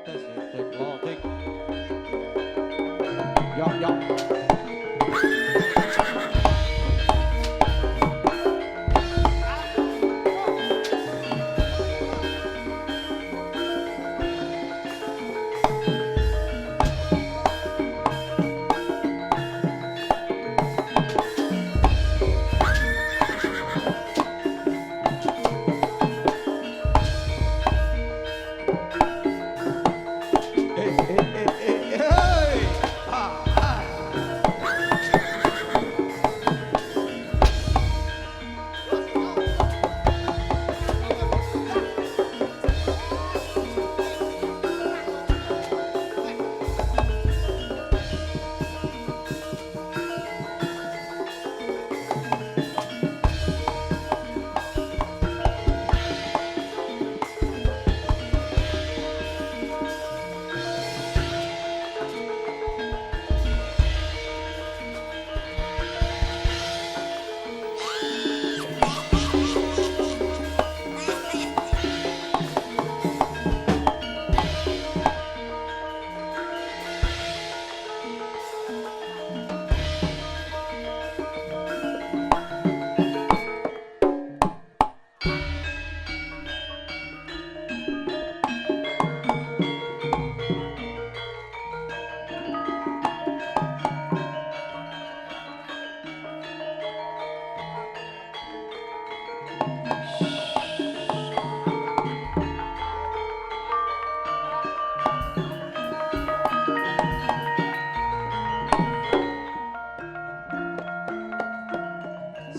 tes tek lotek. Yo yo.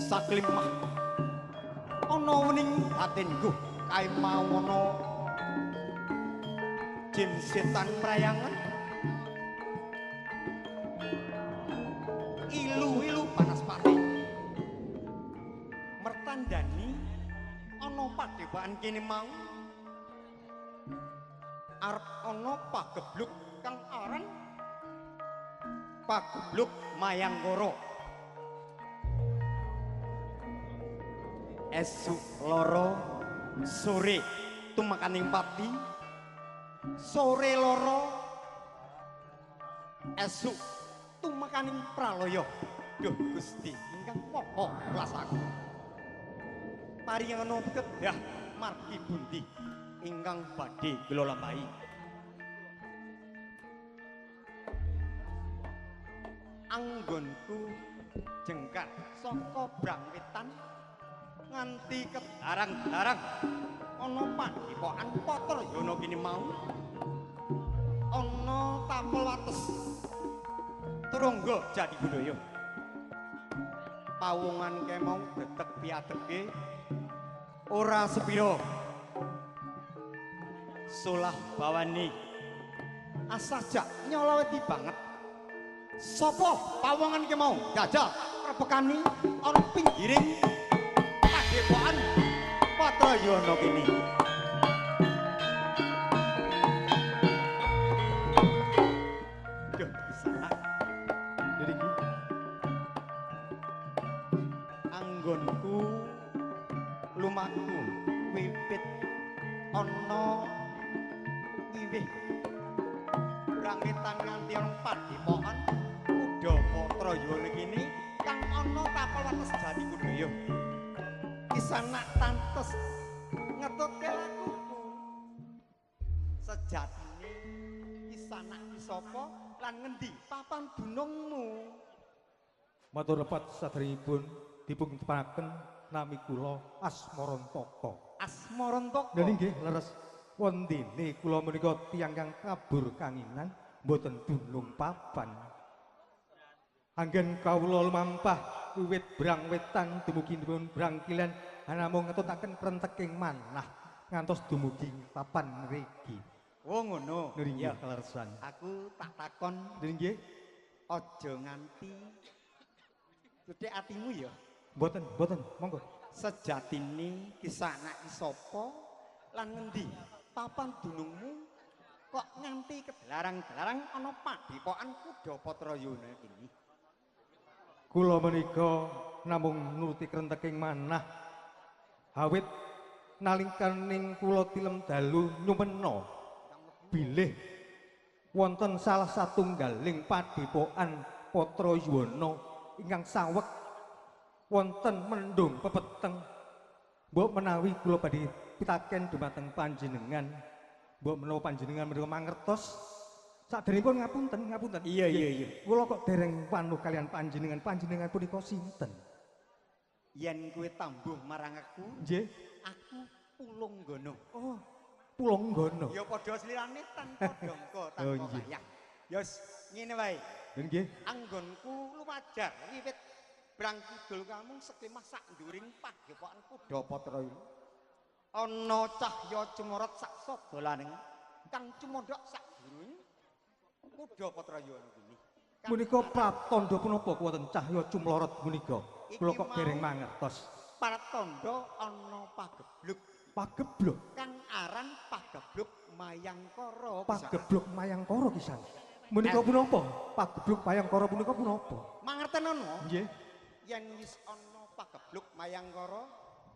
Saklimah ana wening batinku kae mau ana jin setan prayangan ilu-ilu panas pati mertandani ana padepokan kene mau arep ana pagebluk kang aran Pagebluk Mayanggara. Esuk loro sore tumekaning pati sore loro esuk tumekaning pralaya. Duh Gusti ingkang maha kuwasaku paringono kedah margi bundi ingkang badhe kula lampahi. Anggonku jengkat saka Brangwetan nganti kedarang-darang ana padepokan Patrayana kene mau ana Tapel Wates Turangga Jati Budaya. Pawongan ke mau detek piadege ora sepiro solah bawani asajak nyoloweti banget. Sopo pawongan ke mau jajal rebekani ana pinggiring padepokan Patrayana kene. Duh bisa jadi anggonku lumaku wiwit ana wiwih Brangwetan nganti ana padepokan Patrayana kene kang ana Tapel Wates Jati Budaya. Kisanak tantes ngetutke lakuku. Sejatine kisanak ki sapa lan ngendi papan dunungmu? Matur lepat saderengipun dipun tepaken nami kula Asmarantaka. Asmarantaka. Nggih nggih leres wondene kula menika tiyang kang kabur kanginan mboten dunung papan. Anggen kawula lumampah wiwit Brangwetan dumugi dipun Brangkilen namung ngetutaken krenteking manah ngantos dumugi papan mriki. Oh ngono. Nggih kaleresan. Aku tak takon nggih aja nganti gede atimu ya. Mboten monggo. Sejatine kisanak sapa lan ngendi papan dunungmu kok nganti kedelarang-delarang ana padepokan Kuda Patrayana kene. Kula menika namung nuruti krenteking manah awit nalikaning kula tilem dalu nyumena bilih wonten salah satunggaling padepokan Patra Yuwana ingkang saweg wonten mendung pepeteng. Mbok menawi kula badhe pitaken dumateng panjenengan, mbok menawa panjenengan menika mangertos sakderengipun ngapunten. Iya. Kula kok dereng panuh kalian panjenengan punika sinten? Yen kowe tambuh marang aku, Nggih. aku Pulunggono. Oh, Pulunggono. Ya padha slirane tanpa dongko, tanpa wayah. Ya ngene wae. Nggih. Anggonku lumajar wiwit brang kidul kamu sekemah sak nduring padepokan Kudapatra iki. Ana cahya cemorot sak sadolaning kang cumondhok sak durung Kudapatra Yuwana kuwi. Menika pratandha punapa wonten cahya cumlorot menika? Kula kok dereng mangertos. Pratandha ana pagebluk. Pagebluk. Kang aran pagebluk Mayangkara. Pagebluk Mayangkara kisan. Menika punapa? Pagebluk Mayangkara punika punapa? Mangerten ana? Nggih. Yen wis ana pagebluk Mayangkara,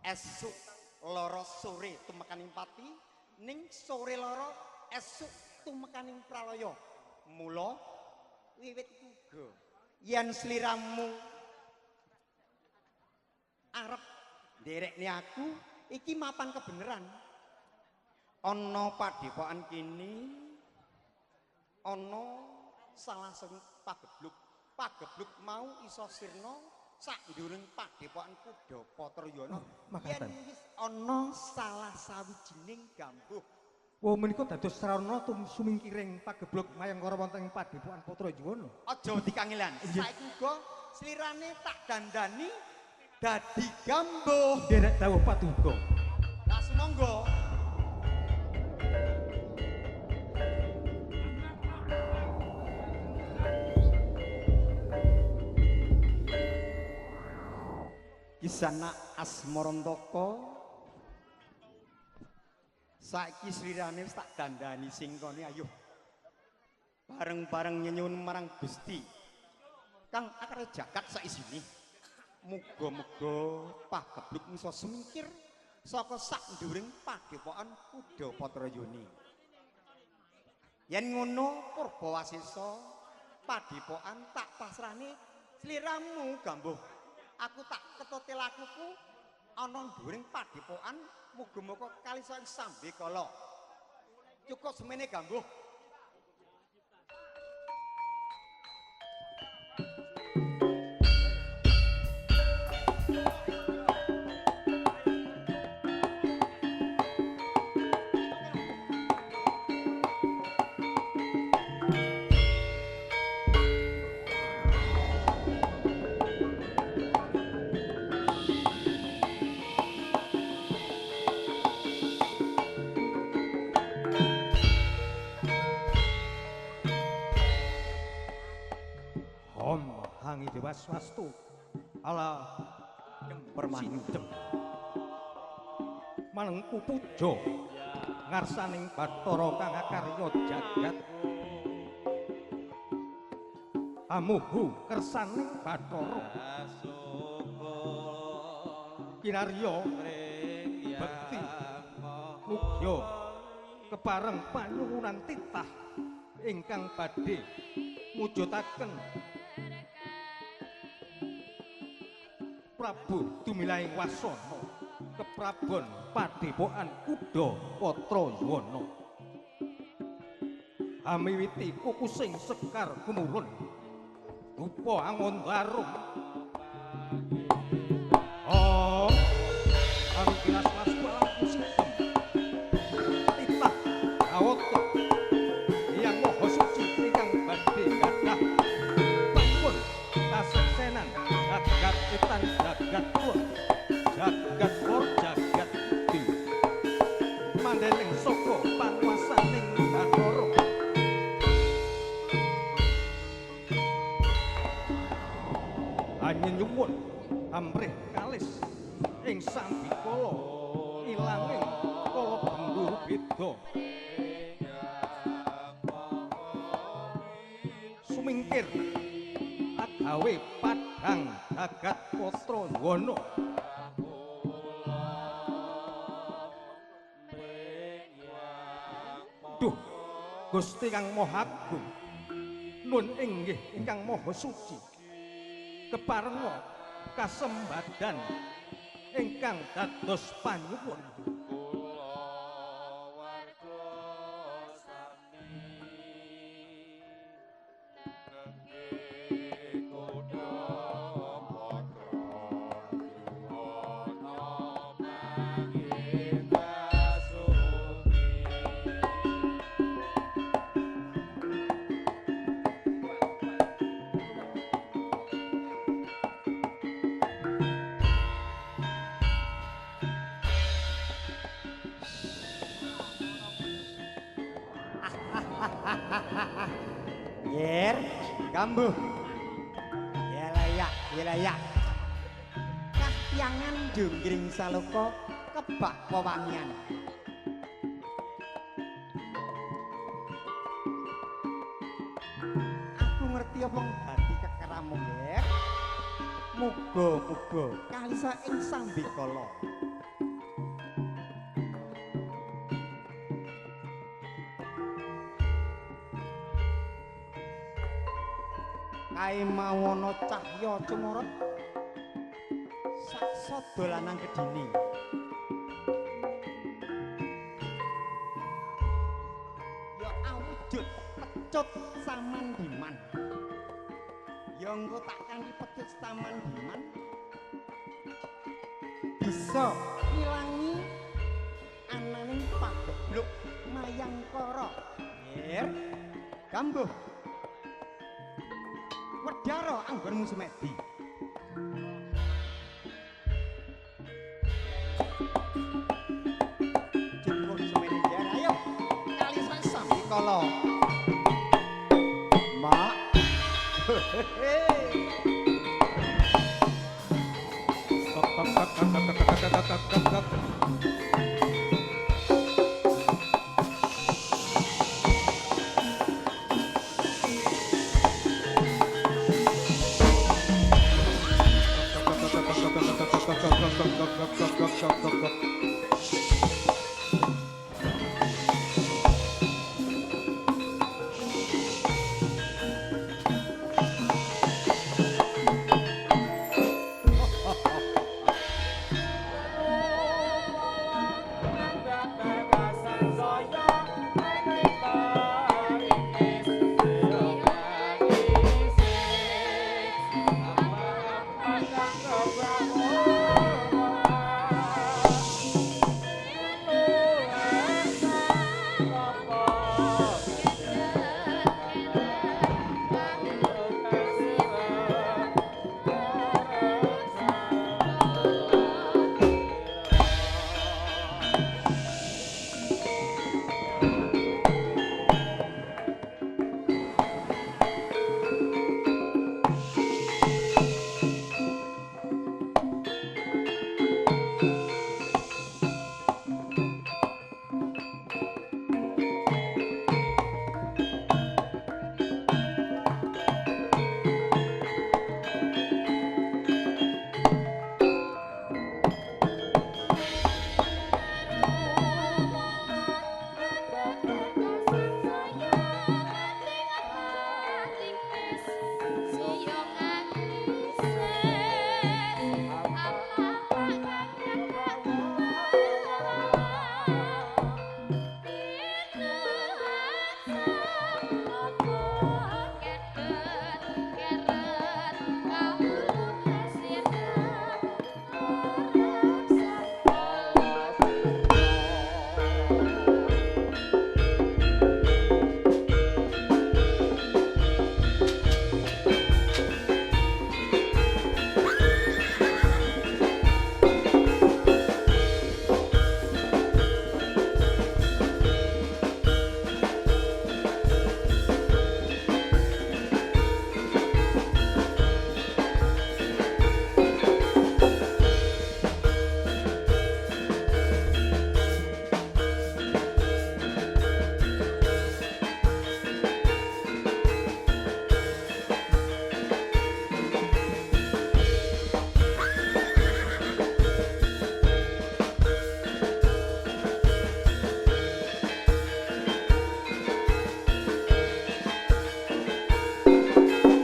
esuk lara sore tumekaning pati, ning sore lara esuk tumekaning pralaya. Mula wiwit uga yen sliramu arep nderekne aku iki mapan kebeneran. Ana padepokan kene ana salah satu pagebluk. Pagebluk mau isa sirna sak nduring padepokan Kudapatra Yuwana. Yen wis ana salah sawijining gambuh. Wah menika dados sarana sumingkiring pagebluk Mayangkara wonten ing padepokan Patra Yuwana. Aja dikangelan. Saiki uga slirane tak dandani dadi gambuh. Derek dawuh paduka. Lah sumangga. Kisana Asmarantaka saiki slirane wis tak dandani singkone ayo bareng-bareng nyenyun marang Gusti kang akare jagat saisine. Muga-muga pagebluk bisa semingkir saka sak nduring padepokan Kudapatra Yuwana. Yen ngono Purbawasesa padepokan tak pasrahne sliramu gambuh. Aku tak ketute lakuku ana nduring padepokan muga-muga kalisa ing sambe kala. Cukup semene gambuh. Hangi Dewa Swastu ala permantem manengku puja ngarsaning Bathara kang akarya jagat amuhu kersaning Bathara kinarya bekti mugya kepareng panyuwunan titah ingkang badhe mujudaken Prabu Dumilaing Wasana keprabon padepokan Kudapatra Yuwana amiwiti kukusing Sekar Kumurun rupa angon barung anu kilas-kilas balang sistem titah awata yang moho suci ingkang badhe gadah pangpun kaseksenan jagat etan jagat pur jagat lor jagat di mandening saka panguwasaning Bathara hanya nyuwun amrih kalis ing sambikala ilanging kala bendur beda sumingkir agawe padhang jagat Patra Yuwana duh Gusti kang Maha Agung nun inggih ingkang maha suci keparenga kasembadan ingkang dados panyuwun Yer, kambuh. Ya layak. Kahyangan Jonggring Saloka kebak wewangian. Aku ngerti apa dadi kekeramu, Yer. Muga-muga kalisa ing sambikala. Kae mawono cahya cumorot saksa dolanan gedine ya awujud pecut samandiman ya engko tak kanthi pecut samandiman bisa ngilangi ananing pagebluk mayangkara yer kambuh wedara anggonmu sumedi jemput semene jar ayo kali sami kala mak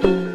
Thank